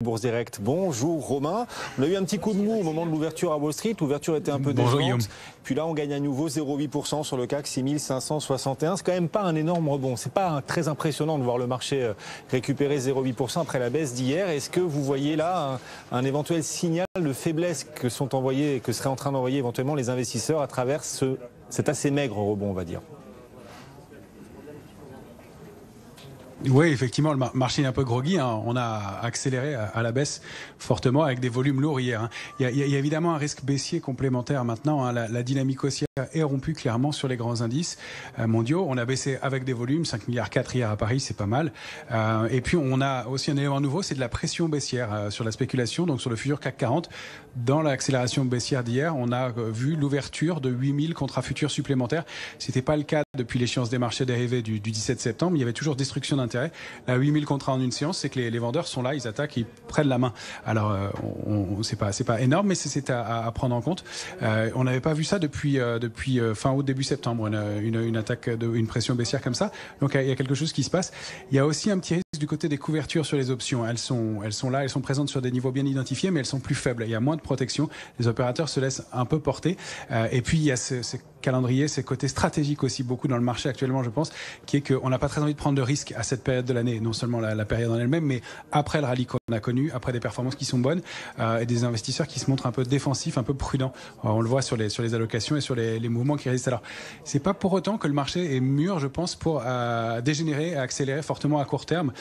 Bourse Direct. Bonjour Romain. On a eu un petit coup de mou au moment de l'ouverture à Wall Street. L'ouverture était un peu décevante. Puis là, on gagne à nouveau 0,8% sur le CAC 6561. C'est quand même pas un énorme rebond. C'est pas très impressionnant de voir le marché récupérer 0,8% après la baisse d'hier. Est-ce que vous voyez là un éventuel signal de faiblesse que seraient en train d'envoyer éventuellement les investisseurs à travers cet assez maigre rebond, on va dire? Oui, effectivement, le marché est un peu groggy. On a accéléré à la baisse fortement avec des volumes lourds hier. Il y a évidemment un risque baissier complémentaire maintenant. La dynamique haussière est rompue clairement sur les grands indices mondiaux. On a baissé avec des volumes, 5,4 milliards hier à Paris, c'est pas mal. Et puis on a aussi un élément nouveau, c'est de la pression baissière sur la spéculation, donc sur le futur CAC 40. Dans l'accélération baissière d'hier, on a vu l'ouverture de 8000 contrats futurs supplémentaires. C'était pas le cas depuis l'échéance des marchés dérivés du 17 septembre. Il y avait toujours destruction d'intérêt. Là, 8000 contrats en une séance, c'est que les vendeurs sont là, ils attaquent, ils prennent la main. Alors, c'est pas énorme, mais c'est à prendre en compte. On n'avait pas vu ça depuis fin août, début septembre, une attaque, une pression baissière comme ça. Donc, il y a quelque chose qui se passe. Il y a aussi un petit risque du côté des couvertures sur les options. Elles sont là, elles sont présentes sur des niveaux bien identifiés, mais elles sont plus faibles. Il y a moins de protection. Les opérateurs se laissent un peu porter. Et puis, il y a ce calendrier, ces côtés stratégiques aussi beaucoup dans le marché actuellement, je pense, qui est qu'on n'a pas très envie de prendre de risques à cette période de l'année. Non seulement la période en elle-même, mais après le rallye qu'on a connu, après des performances qui sont bonnes, et des investisseurs qui se montrent un peu défensifs, un peu prudents. On le voit sur les allocations et sur les mouvements qui résistent. Alors, c'est pas pour autant que le marché est mûr, je pense, pour dégénérer, accélérer fortement à court terme.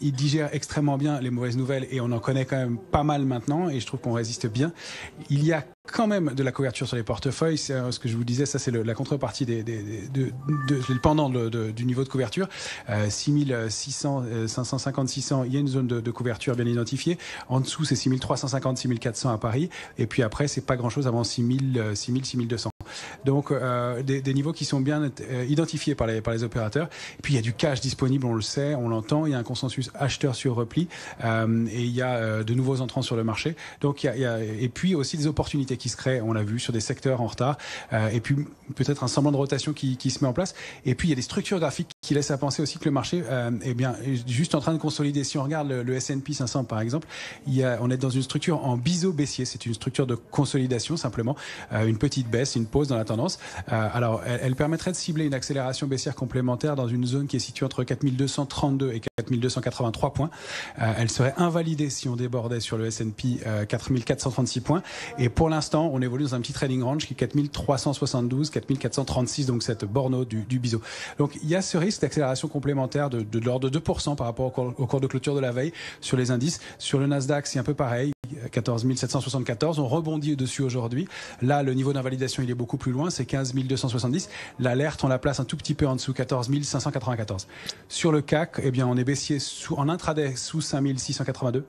Il digère extrêmement bien les mauvaises nouvelles et on en connaît quand même pas mal maintenant et je trouve qu'on résiste bien. Il y a quand même de la couverture sur les portefeuilles, c'est ce que je vous disais, ça c'est la contrepartie le pendant du niveau de couverture. 6600, 550, 600, il y a une zone de couverture bien identifiée. En dessous, c'est 6350, 6400 à Paris. Et puis après, c'est pas grand chose avant 6000, 6200. Donc des niveaux qui sont bien identifiés par les opérateurs. Et puis il y a du cash disponible, on le sait, on l'entend. Il y a un consensus acheteur sur repli et il y a de nouveaux entrants sur le marché. Donc et puis aussi des opportunités qui se créent. On l'a vu sur des secteurs en retard. Et puis peut-être un semblant de rotation qui se met en place. Et puis il y a des structures graphiques qui laissent à penser aussi que le marché est bien juste en train de consolider. Si on regarde le S&P 500 par exemple, on est dans une structure en biseau baissier. C'est une structure de consolidation simplement, une petite baisse, une pause dans la tendance. Alors, elle permettrait de cibler une accélération baissière complémentaire dans une zone qui est située entre 4232 et 4283 points. Elle serait invalidée si on débordait sur le S&P 4436 points. Et pour l'instant, on évolue dans un petit trading range qui est 4372, 4436, donc cette borne haute du biseau. Donc, il y a ce risque d'accélération complémentaire de l'ordre de 2% par rapport au cours de clôture de la veille sur les indices. Sur le Nasdaq, c'est un peu pareil. 14 774, on rebondit dessus aujourd'hui. Là, le niveau d'invalidation, il est beaucoup plus loin, c'est 15 270. L'alerte, on la place un tout petit peu en dessous, 14 594. Sur le CAC, eh bien, on est baissier en intraday sous 5 682.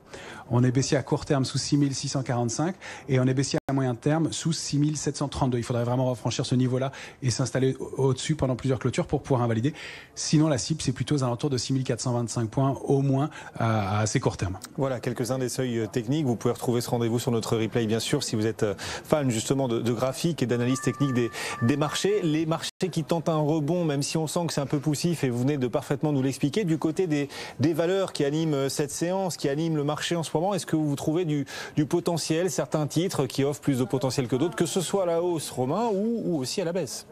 On est baissier à court terme sous 6 645 et on est baissier à moyen terme sous 6 732. Il faudrait vraiment refranchir ce niveau-là et s'installer au-dessus pendant plusieurs clôtures pour pouvoir invalider. Sinon, la cible, c'est plutôt aux alentours de 6 425 points au moins à assez court terme. Voilà, quelques-uns des seuils techniques. Vous pouvez retrouver ce rendez-vous sur notre replay, bien sûr, si vous êtes fan justement de graphiques et d'analyse technique des marchés. Les marchés qui tentent un rebond, même si on sent que c'est un peu poussif, et vous venez de parfaitement nous l'expliquer, du côté des valeurs qui animent cette séance, qui animent le marché en ce moment, est-ce que vous trouvez du potentiel, certains titres qui offrent plus de potentiel que d'autres, que ce soit à la hausse, Romain, ou aussi à la baisse?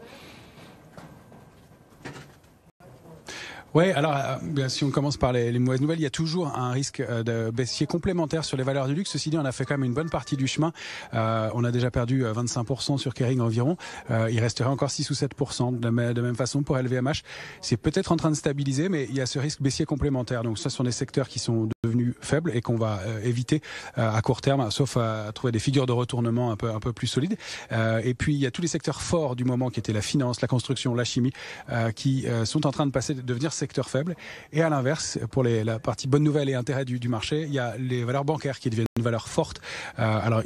Oui, alors si on commence par les mauvaises nouvelles, il y a toujours un risque de baissier complémentaire sur les valeurs du luxe. Ceci dit, on a fait quand même une bonne partie du chemin. On a déjà perdu 25% sur Kering environ. Il resterait encore 6 ou 7% de même façon pour LVMH. C'est peut-être en train de stabiliser, mais il y a ce risque baissier complémentaire. Donc ce sont des secteurs qui sont devenus faibles et qu'on va éviter à court terme, sauf à trouver des figures de retournement un peu plus solides. Et puis il y a tous les secteurs forts du moment qui étaient la finance, la construction, la chimie, qui sont en train de devenir secteur faible. Et à l'inverse, pour la partie bonne nouvelle et intérêt du marché, il y a les valeurs bancaires qui deviennent une valeur forte. Alors,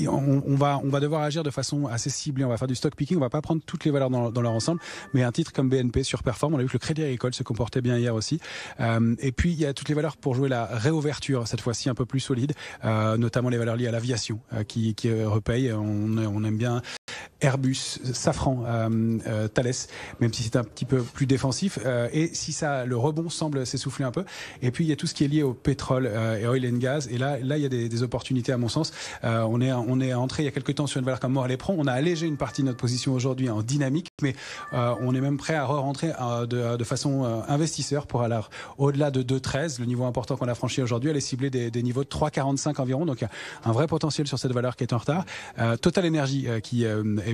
on va devoir agir de façon assez ciblée. On va faire du stock picking. On va pas prendre toutes les valeurs dans leur ensemble, mais un titre comme BNP surperforme. On a vu que le Crédit Agricole se comportait bien hier aussi. Et puis il y a toutes les valeurs pour jouer la réouverture cette fois-ci un peu plus solide, notamment les valeurs liées à l'aviation qui repaye. On aime bien Airbus, Safran, Thales, même si c'est un petit peu plus défensif. Et si le rebond semble s'essouffler un peu. Et puis il y a tout ce qui est lié au pétrole et oil and gas. Et là, il y a des opportunités à mon sens. On est entré il y a quelques temps sur une valeur comme Maurel-Éperon. On a allégé une partie de notre position aujourd'hui en dynamique, mais on est même prêt à re-rentrer de façon investisseur pour aller au-delà de 2,13. Le niveau important qu'on a franchi aujourd'hui, elle est ciblée des niveaux de 3,45 environ. Donc il y a un vrai potentiel sur cette valeur qui est en retard. Total Energy qui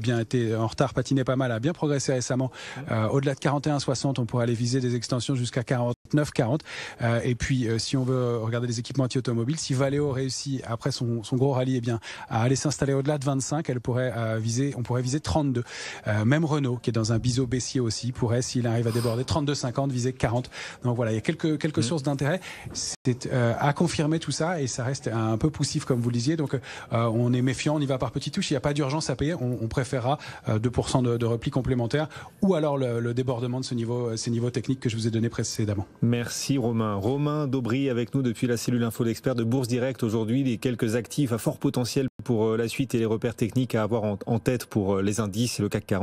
bien été en retard, patiné pas mal, a bien progressé récemment. Au-delà de 41,60, on pourrait aller viser des extensions jusqu'à 49,40. Et puis si on veut regarder les équipements anti-automobiles, si Valeo réussit après son gros rallye à aller s'installer au-delà de 25, on pourrait viser 32. Même Renault, qui est dans un biseau baissier aussi, pourrait, s'il arrive à déborder 32,50, viser 40. Donc voilà, il y a quelques sources d'intérêt. C'est à confirmer tout ça, et ça reste un peu poussif comme vous le disiez. Donc on est méfiant, on y va par petites touches. Il n'y a pas d'urgence à payer. On préférera 2% de repli complémentaire, ou alors le débordement de ces niveaux techniques que je vous ai donnés précédemment. Merci Romain. Romain Daubry avec nous depuis la cellule Info d'Experts de Bourse Direct. Aujourd'hui, les quelques actifs à fort potentiel pour la suite et les repères techniques à avoir en tête pour les indices, le CAC 40.